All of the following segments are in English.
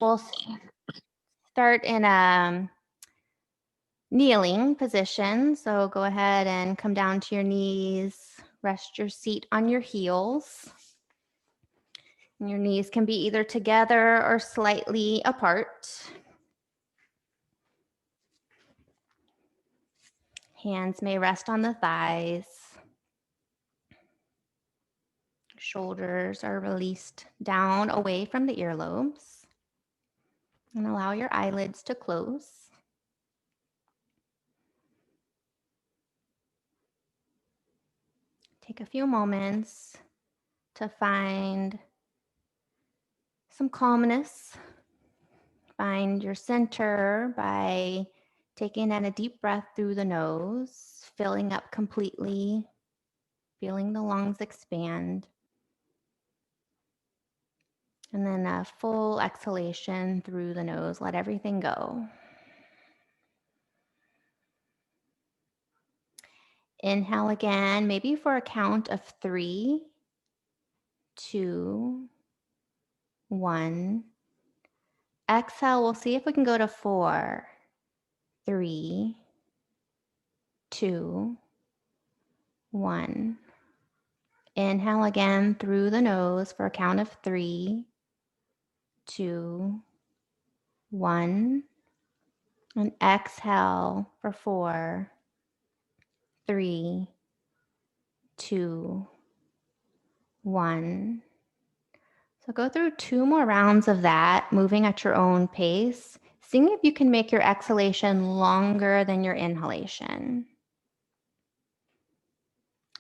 We'll start in a kneeling position. So go ahead and come down to your knees. Rest your seat on your heels. And your knees can be either together or slightly apart. Hands may rest on the thighs. Shoulders are released down away from the earlobes. And allow your eyelids to close. Take a few moments to find some calmness. Find your center by taking in a deep breath through the nose, filling up completely, feeling the lungs expand. And then a full exhalation through the nose. Let everything go. Inhale again, maybe for a count of 3, 2, 1. Exhale, we'll see if we can go to 4, 3, 2, 1. Inhale again through the nose for a count of 3, 2, 1. And exhale for 4, 3, 2, 1. So go through 2 more rounds of that, moving at your own pace, seeing if you can make your exhalation longer than your inhalation.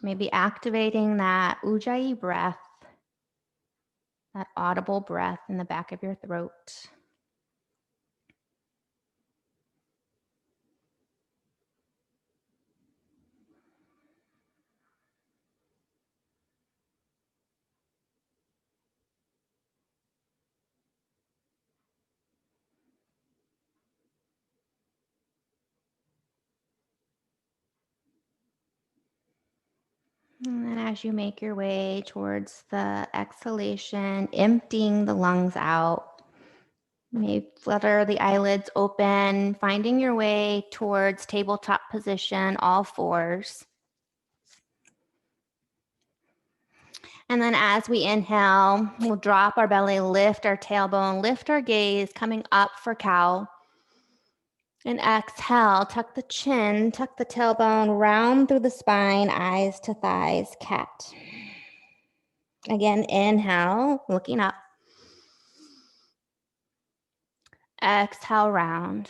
Maybe activating that ujjayi breath, that audible breath in the back of your throat. And then as you make your way towards the exhalation, emptying the lungs out, you may flutter the eyelids open, finding your way towards tabletop position, all fours. And then as we inhale, we'll drop our belly, lift our tailbone, lift our gaze, coming up for cow. And exhale, tuck the chin, tuck the tailbone, round through the spine, eyes to thighs, cat. Again, inhale, looking up. Exhale, round.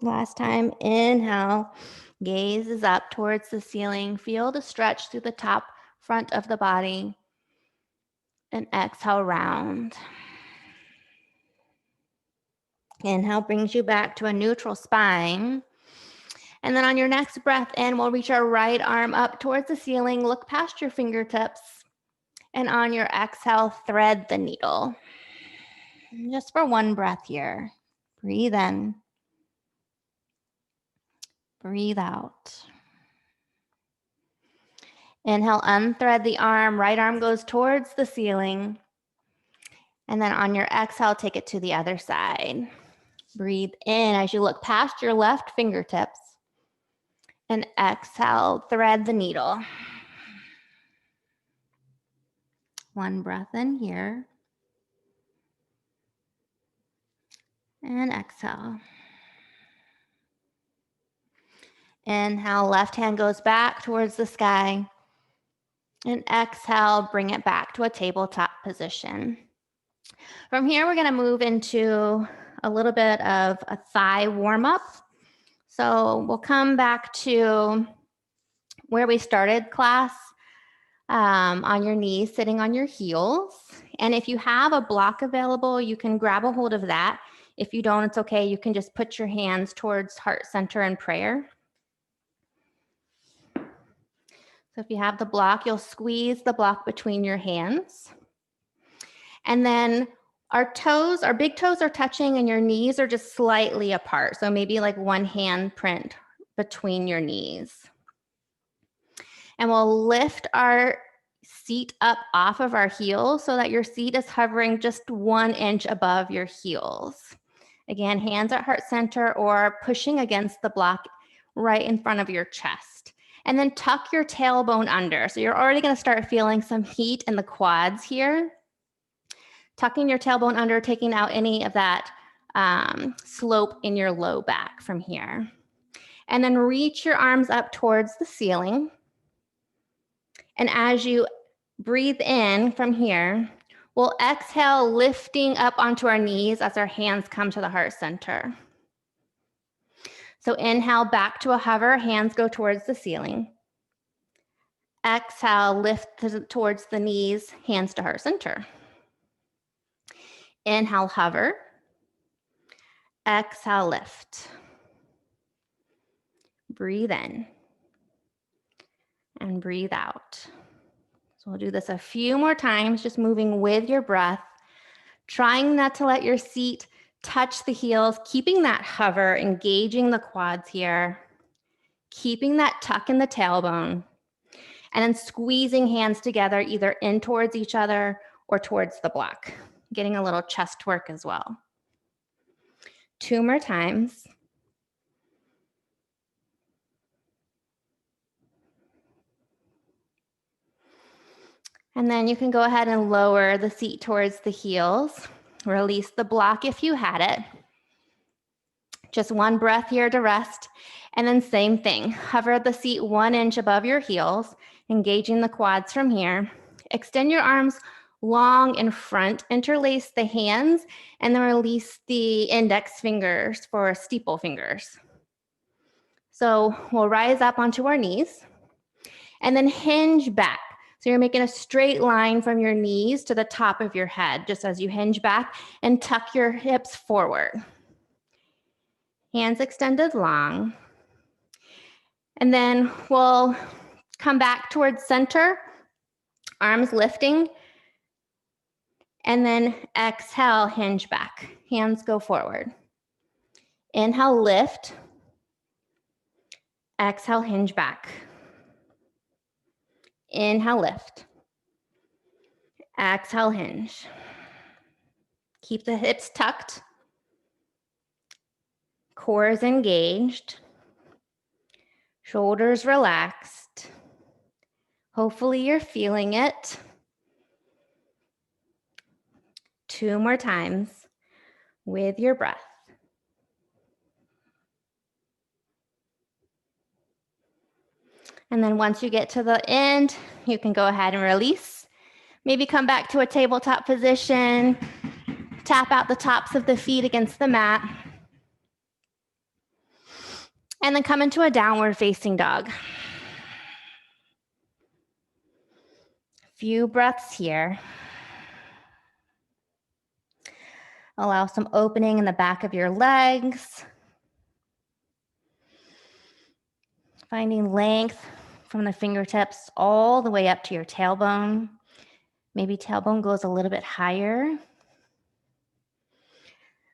Last time, inhale, gaze is up towards the ceiling. Feel the stretch through the top front of the body. And exhale, round. Inhale brings you back to a neutral spine. And then on your next breath in, we'll reach our right arm up towards the ceiling, look past your fingertips. And on your exhale, thread the needle. Just for one breath here. Breathe in. Breathe out. Inhale, unthread the arm. Right arm goes towards the ceiling. And then on your exhale, take it to the other side. Breathe in as you look past your left fingertips. And exhale, thread the needle. One breath in here. And exhale. Inhale, left hand goes back towards the sky. And exhale, bring it back to a tabletop position. From here, we're going to move into a little bit of a thigh warm-up. So we'll come back to where we started class, on your knees, sitting on your heels. And if you have a block available, you can grab a hold of that. If you don't, it's okay. You can just put your hands towards heart center in prayer. So if you have the block, you'll squeeze the block between your hands. And then our toes, our big toes are touching and your knees are just slightly apart. So maybe like one hand print between your knees. And we'll lift our seat up off of our heels so that your seat is hovering just 1 inch above your heels. Again, hands at heart center or pushing against the block right in front of your chest. And then tuck your tailbone under. So you're already going to start feeling some heat in the quads here. Tucking your tailbone under, taking out any of that slope in your low back from here. And then reach your arms up towards the ceiling. And as you breathe in from here, we'll exhale, lifting up onto our knees as our hands come to the heart center. So inhale back to a hover, hands go towards the ceiling. Exhale, lift towards the knees, hands to heart center. Inhale, hover. Exhale, lift. Breathe in and breathe out. So we'll do this a few more times, just moving with your breath, trying not to let your seat touch the heels, keeping that hover, engaging the quads here, keeping that tuck in the tailbone, and then squeezing hands together either in towards each other or towards the block, getting a little chest work as well. 2 more times. And then you can go ahead and lower the seat towards the heels. Release the block if you had it. Just 1 breath here to rest. And then same thing, hover the seat 1 inch above your heels, engaging the quads from here. Extend your arms long in front, interlace the hands, and then release the index fingers for steeple fingers. So we'll rise up onto our knees and then hinge back. So you're making a straight line from your knees to the top of your head, just as you hinge back and tuck your hips forward. Hands extended long. And then we'll come back towards center, arms lifting, and then exhale, hinge back. Hands go forward. Inhale, lift. Exhale, hinge back. Inhale, lift. Exhale, hinge. Keep the hips tucked. Core is engaged. Shoulders relaxed. Hopefully you're feeling it. 2 more times with your breath. And then once you get to the end, you can go ahead and release. Maybe come back to a tabletop position. Tap out the tops of the feet against the mat. And then come into a downward facing dog. Few breaths here. Allow some opening in the back of your legs. Finding length from the fingertips all the way up to your tailbone. Maybe tailbone goes a little bit higher.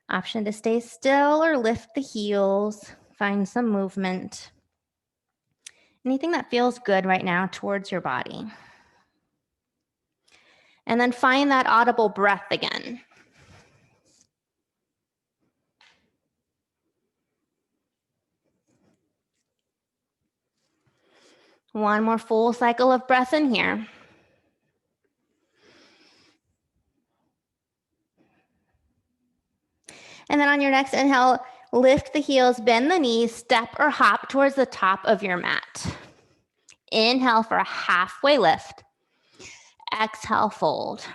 Option to stay still or lift the heels. Find some movement. Anything that feels good right now towards your body. And then find that audible breath again. One more full cycle of breath in here. And then on your next inhale, lift the heels, bend the knees, step or hop towards the top of your mat. Inhale for a halfway lift. Exhale, fold.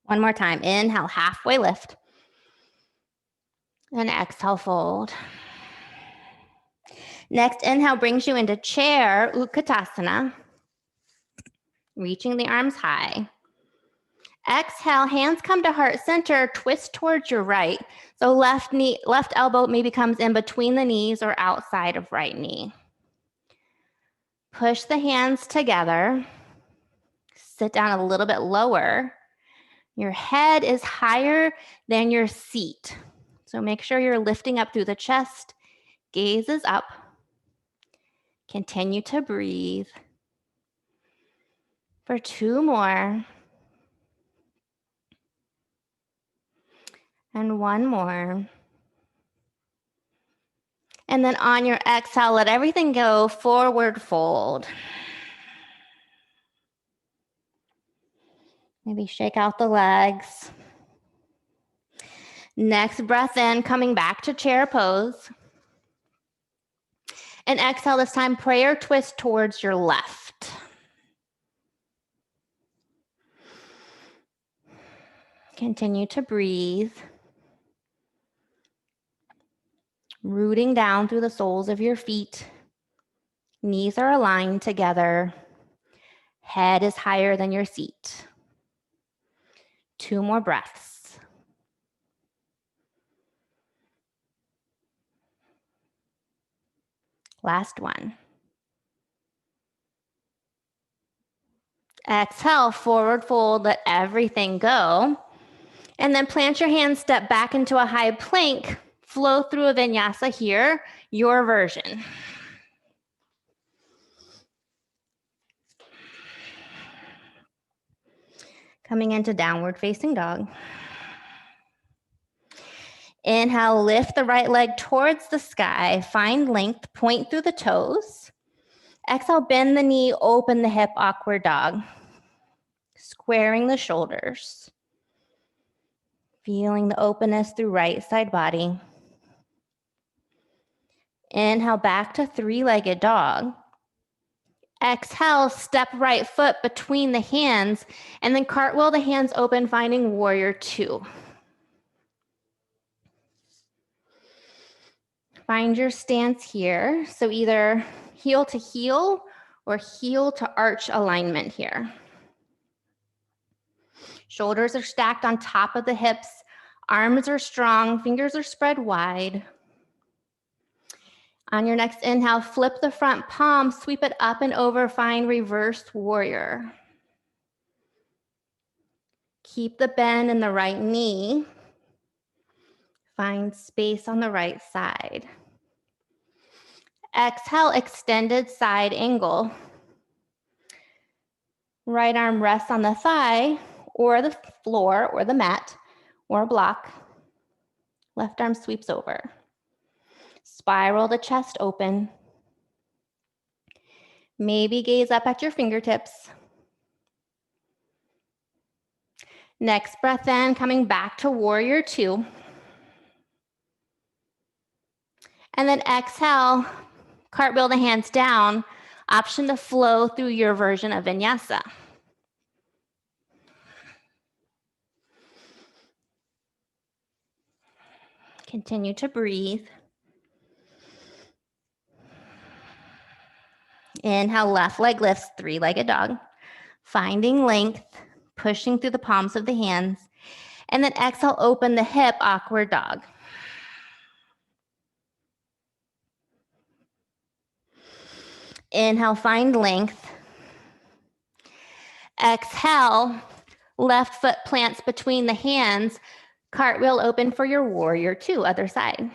One more time. Inhale, halfway lift. And exhale, fold. Next inhale brings you into chair, Utkatasana. Reaching the arms high. Exhale, hands come to heart center, twist towards your right. So left elbow maybe comes in between the knees or outside of right knee. Push the hands together. Sit down a little bit lower. Your head is higher than your seat. So make sure you're lifting up through the chest. Gaze is up. Continue to breathe. For 2 more. And 1 more. And then on your exhale, let everything go, forward fold. Maybe shake out the legs. Next breath in, coming back to chair pose. And exhale this time, prayer twist towards your left. Continue to breathe. Rooting down through the soles of your feet. Knees are aligned together. Head is higher than your seat. 2 more breaths. Last one. Exhale, forward fold, let everything go. And then plant your hands, step back into a high plank, flow through a vinyasa here, your version. Coming into downward facing dog. Inhale, lift the right leg towards the sky, find length, point through the toes. Exhale, bend the knee, open the hip, awkward dog. Squaring the shoulders. Feeling the openness through right side body. Inhale, back to 3-legged dog. Exhale, step right foot between the hands, and then cartwheel the hands open, finding warrior 2. Find your stance here. So either heel to heel or heel to arch alignment here. Shoulders are stacked on top of the hips. Arms are strong. Fingers are spread wide. On your next inhale, flip the front palm, sweep it up and over, find reversed warrior. Keep the bend in the right knee. Find space on the right side. Exhale, extended side angle. Right arm rests on the thigh or the floor or the mat or a block. Left arm sweeps over. Spiral the chest open. Maybe gaze up at your fingertips. Next breath in, coming back to warrior 2. And then exhale, cartwheel the hands down. Option to flow through your version of vinyasa. Continue to breathe. Inhale, left leg lifts, 3-legged dog. Finding length, pushing through the palms of the hands. And then exhale, open the hip, awkward dog. Inhale, find length. Exhale, left foot plants between the hands. Cartwheel open for your warrior 2, other side.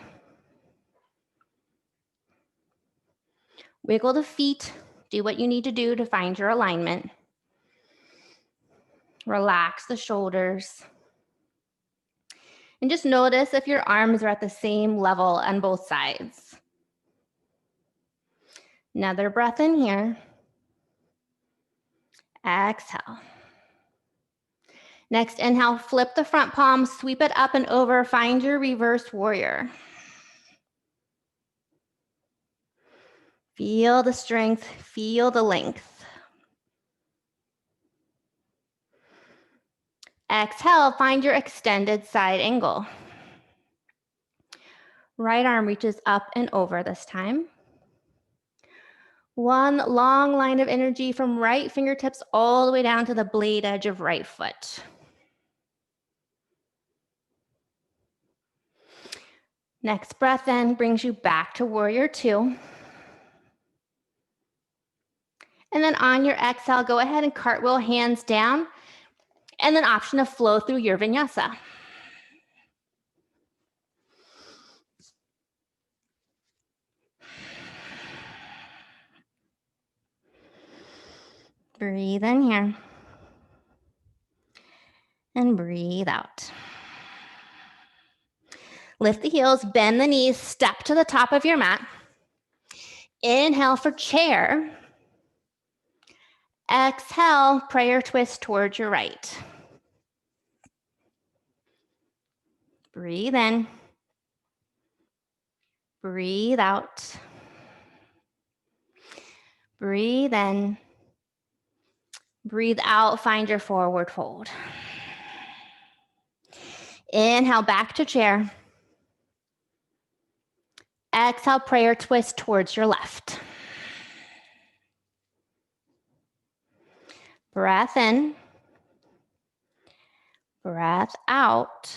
Wiggle the feet. Do what you need to do to find your alignment. Relax the shoulders. And just notice if your arms are at the same level on both sides. Another breath in here. Exhale. Next, inhale, flip the front palm, sweep it up and over, find your reverse warrior. Feel the strength, feel the length. Exhale, find your extended side angle. Right arm reaches up and over this time. One long line of energy from right fingertips all the way down to the blade edge of right foot. Next breath in brings you back to warrior 2. And then on your exhale, go ahead and cartwheel hands down, and then option to flow through your vinyasa. Breathe in here. And breathe out. Lift the heels, bend the knees, step to the top of your mat. Inhale for chair. Exhale, prayer twist towards your right. Breathe in. Breathe out. Breathe in. Breathe out, find your forward fold. Inhale, back to chair. Exhale, prayer twist towards your left. Breath in. Breath out.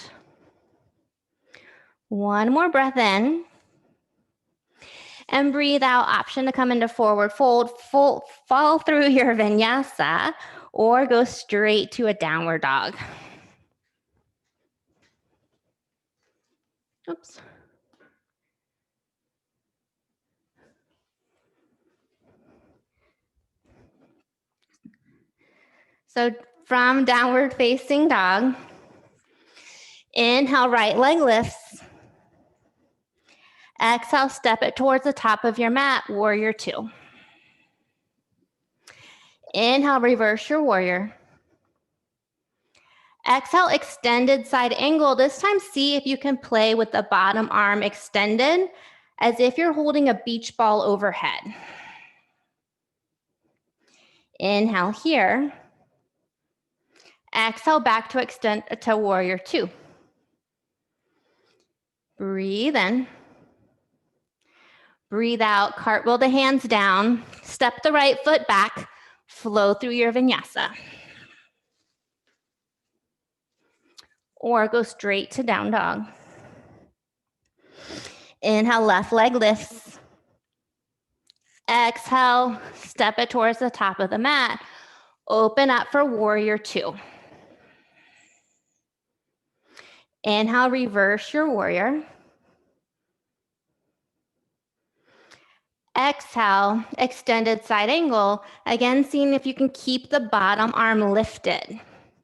One more breath in. And breathe out, option to come into forward fold, fall through your vinyasa, or go straight to a downward dog. Oops. So from downward facing dog, inhale, right leg lifts. Exhale, step it towards the top of your mat, warrior two. Inhale, reverse your warrior. Exhale, extended side angle. This time, see if you can play with the bottom arm extended as if you're holding a beach ball overhead. Inhale here. Exhale, back to extend to warrior two. Breathe in. Breathe out, cartwheel the hands down, step the right foot back, flow through your vinyasa. Or go straight to down dog. Inhale, left leg lifts. Exhale, step it towards the top of the mat. Open up for warrior two. Inhale, reverse your warrior. Exhale, extended side angle. Again, seeing if you can keep the bottom arm lifted,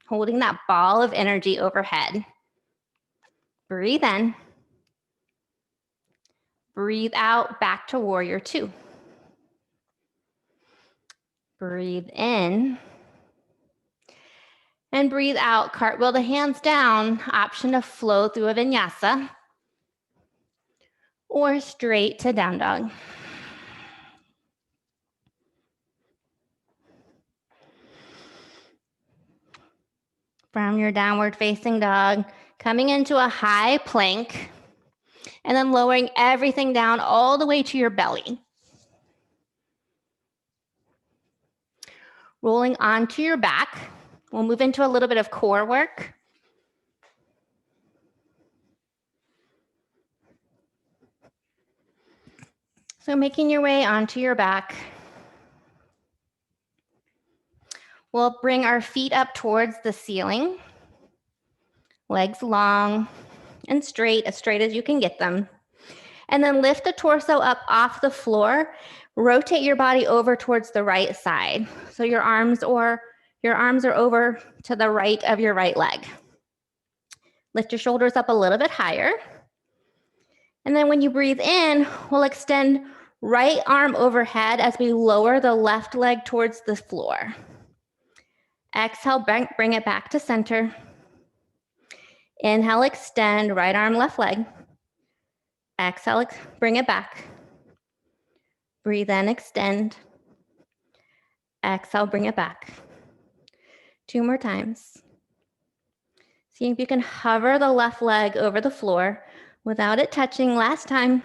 holding that ball of energy overhead. Breathe in. Breathe out, back to warrior two. Breathe in. And breathe out, cartwheel the hands down, option to flow through a vinyasa or straight to down dog. From your downward facing dog, coming into a high plank and then lowering everything down all the way to your belly. Rolling onto your back. We'll move into a little bit of core work. So making your way onto your back. We'll bring our feet up towards the ceiling. Legs long and straight as you can get them. And then lift the torso up off the floor. Rotate your body over towards the right side. So your arms are over to the right of your right leg. Lift your shoulders up a little bit higher. And then when you breathe in, we'll extend right arm overhead as we lower the left leg towards the floor. Exhale, bring it back to center. Inhale, extend, right arm, left leg. Exhale, bring it back. Breathe in, extend. Exhale, bring it back. 2 more times. See if you can hover the left leg over the floor without it touching. Last time.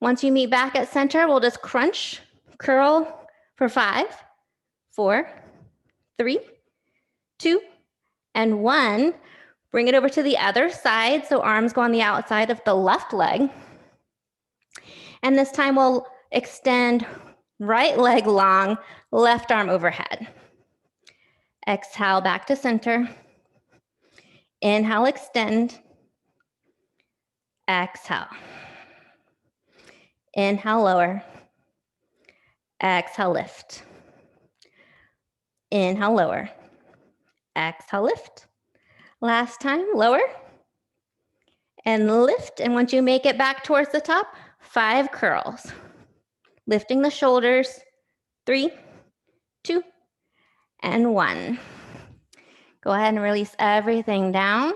Once you meet back at center, we'll just crunch, curl for 5, 4, 3, 2, and 1. Bring it over to the other side, so arms go on the outside of the left leg. And this time we'll extend right leg long, left arm overhead. Exhale, back to center. Inhale, extend. Exhale. Inhale, lower. Exhale, lift. Inhale, lower. Exhale, lift. Last time, lower. And lift. And once you make it back towards the top, 5 curls. Lifting the shoulders. 3, 2, and 1. Go ahead and release everything down.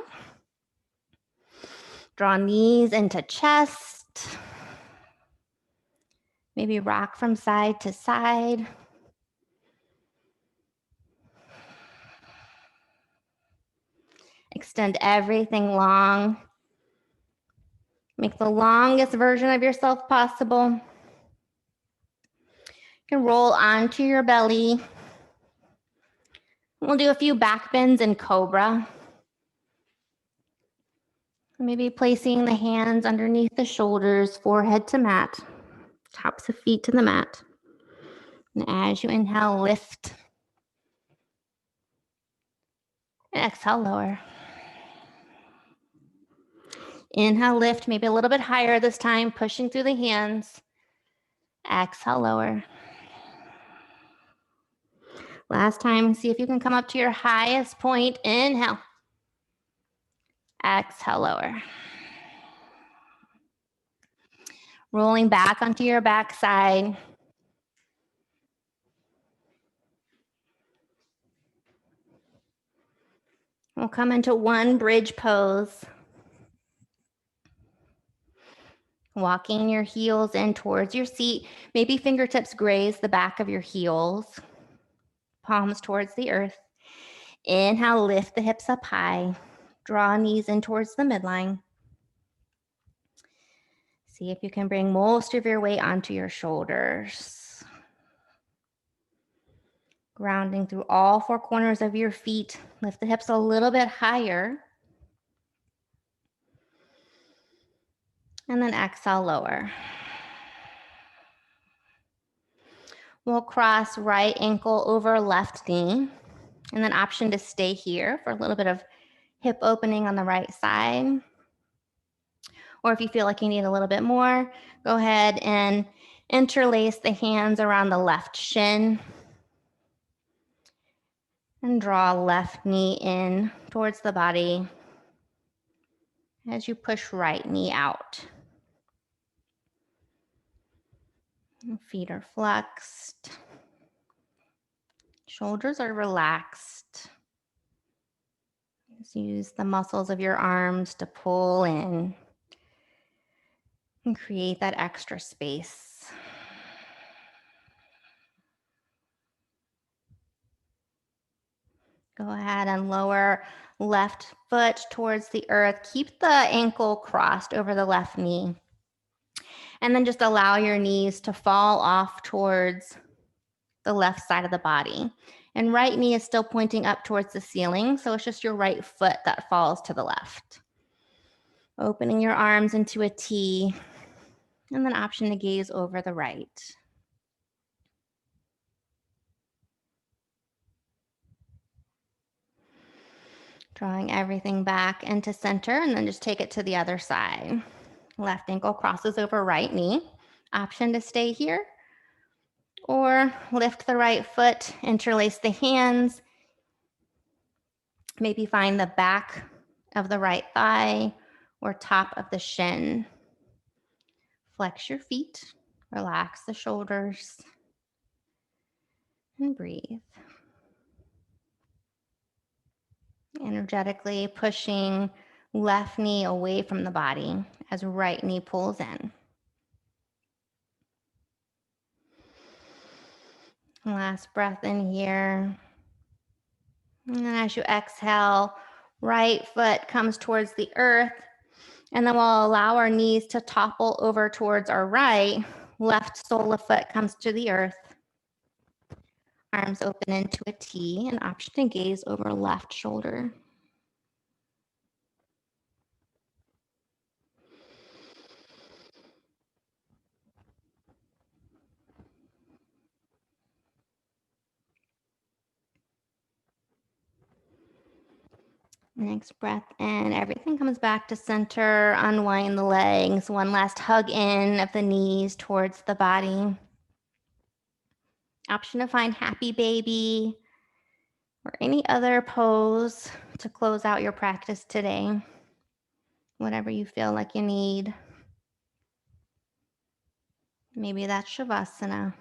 Draw knees into chest. Maybe rock from side to side. Extend everything long. Make the longest version of yourself possible. You can roll onto your belly. We'll do a few back bends in cobra. Maybe placing the hands underneath the shoulders, forehead to mat, tops of feet to the mat. And as you inhale, lift. And exhale, lower. Inhale, lift, maybe a little bit higher this time, pushing through the hands. Exhale, lower. Last time, see if you can come up to your highest point. Inhale. Exhale, lower. Rolling back onto your back side. We'll come into one bridge pose. Walking your heels in towards your seat. Maybe fingertips graze the back of your heels. Palms towards the earth. Inhale, lift the hips up high. Draw knees in towards the midline. See if you can bring most of your weight onto your shoulders. Grounding through all 4 corners of your feet. Lift the hips a little bit higher. And then exhale, lower. We'll cross right ankle over left knee. And then option to stay here for a little bit of hip opening on the right side. Or if you feel like you need a little bit more, go ahead and interlace the hands around the left shin. And draw left knee in towards the body as you push right knee out. Feet are flexed. Shoulders are relaxed. Just use the muscles of your arms to pull in and create that extra space. Go ahead and lower left foot towards the earth. Keep the ankle crossed over the left knee. And then just allow your knees to fall off towards the left side of the body. And right knee is still pointing up towards the ceiling, so it's just your right foot that falls to the left. Opening your arms into a T, and then option to gaze over the right. Drawing everything back into center, and then just take it to the other side. Left ankle crosses over right knee. Option to stay here. Or lift the right foot, interlace the hands. Maybe find the back of the right thigh or top of the shin. Flex your feet, relax the shoulders, and breathe. Energetically pushing left knee away from the body as right knee pulls in. Last breath in here. And then as you exhale, right foot comes towards the earth. And then we'll allow our knees to topple over towards our right. Left sole of foot comes to the earth. Arms open into a T, and option to gaze over left shoulder. Next breath in, everything comes back to center. Unwind the legs. One last hug in of the knees towards the body. Option to find happy baby. or any other pose to close out your practice today. Whatever you feel like you need. Maybe that's Shavasana.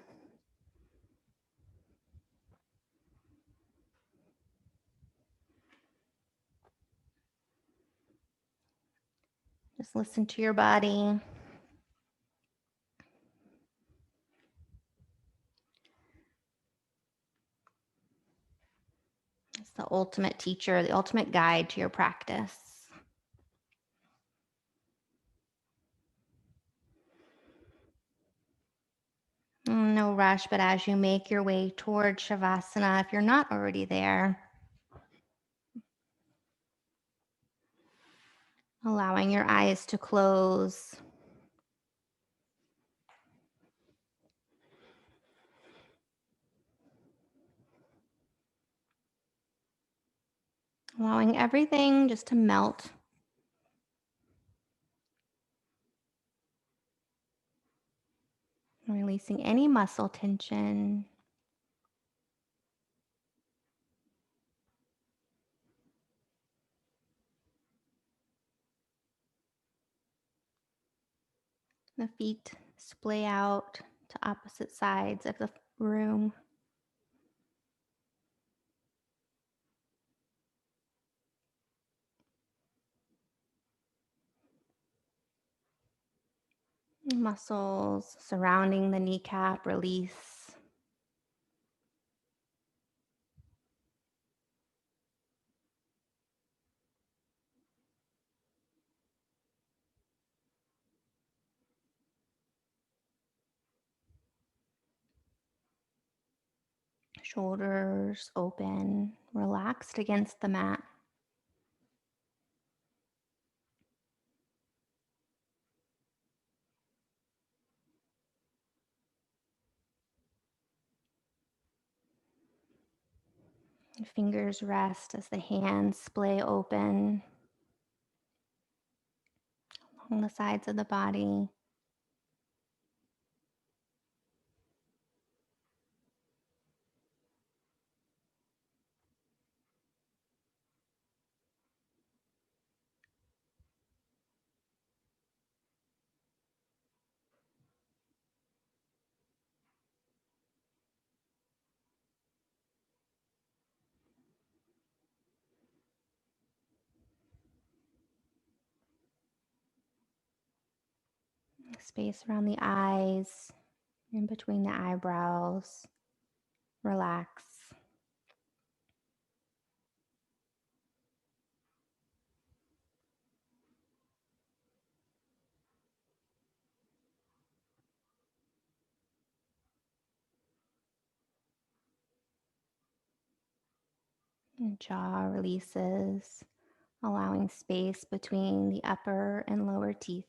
Just listen to your body. It's the ultimate teacher, the ultimate guide to your practice. No rush, but as you make your way toward Shavasana, if you're not already there, allowing your eyes to close. Allowing everything just to melt. Releasing any muscle tension. The feet splay out to opposite sides of the room. Muscles surrounding the kneecap release. Shoulders open, relaxed against the mat. Fingers rest as the hands splay open along the sides of the body. Space around the eyes, in between the eyebrows. Relax. And jaw releases, allowing space between the upper and lower teeth.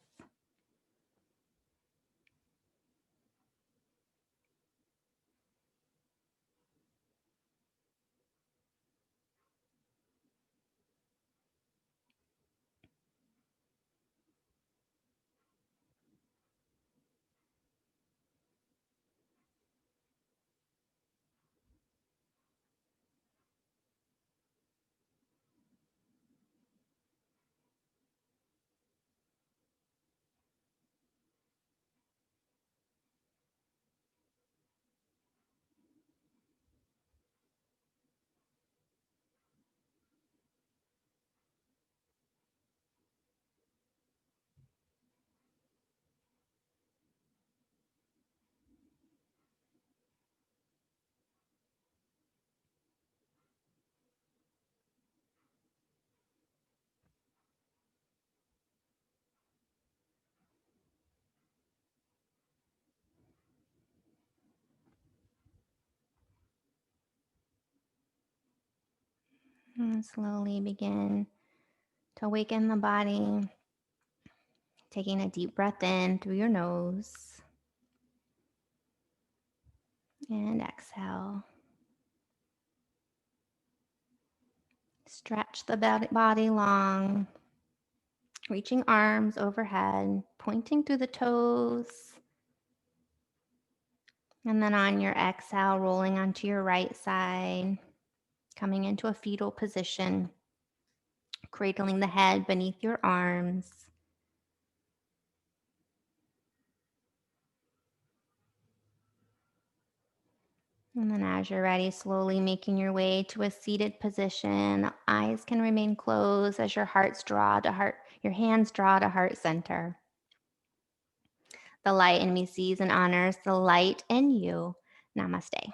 And slowly begin to awaken the body, taking a deep breath in through your nose and exhale. Stretch the body long, reaching arms overhead, pointing through the toes. And then on your exhale, rolling onto your right side, Coming into a fetal position, cradling the head beneath your arms. And then as you're ready, slowly making your way to a seated position. Eyes can remain closed as your your hands draw to heart center. The light in me sees and honors the light in you. Namaste.